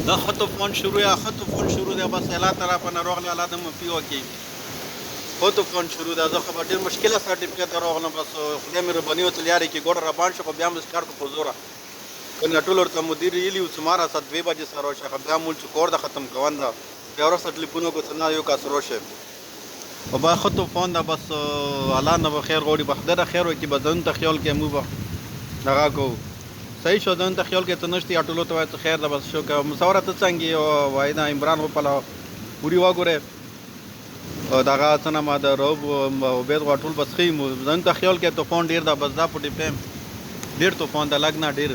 دا خطو فون شروع یا خطو فون شروع دی بس الله تعالی په ناروغ الله د مفیو کی خطو فون شروع ده زه خو ډېر مشکله سرټیفیکټ راغلم بس خدای مې رباني او تلیارې کې ګوډه را باندې شو خو بیا مې کار کو په زوره کنه ټول ورته مدیر ویلي و چې ماره ساعت 2 بجې سره راشه بیا مول چې کور د ختم کوان ده بیا وروسته ټلیفون وکړو چې نه یو کس راشه او با خطو فون ده بس الله نه به خیر غواړي به خدای ته خیر وکړي به ځان ته خیال کې مو به دغه کوو صحیح شو ځان ته خیال کې ته نشته یا ټولو ته وایي ته خیر ده بس شو که مصوره ته څنګه او وایي نه عمران وپله پوري وګوره دغه څه نه ما د روب عبید غوا ټول بس ښه مو ځان ته خیال کې طوفان ډېر ده بس دا په ټیم ډېر طوفان ده لږ نه ډېر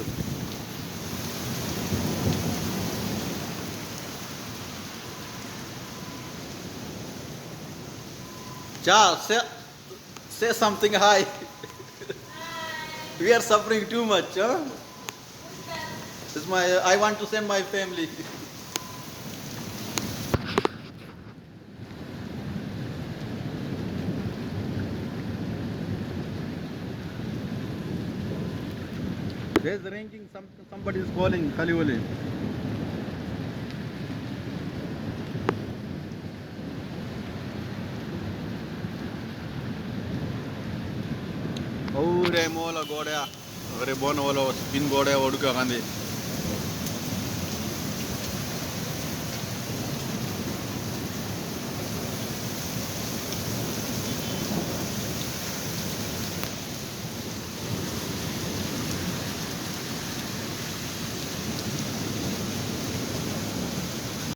Ja, say something hi. We are suffering too much, huh? I want to send my family. There's ringing, somebody is calling, Khaliwali. Oh, Remola Goda, Rebon, Spin Goda, Oduka Gandhi.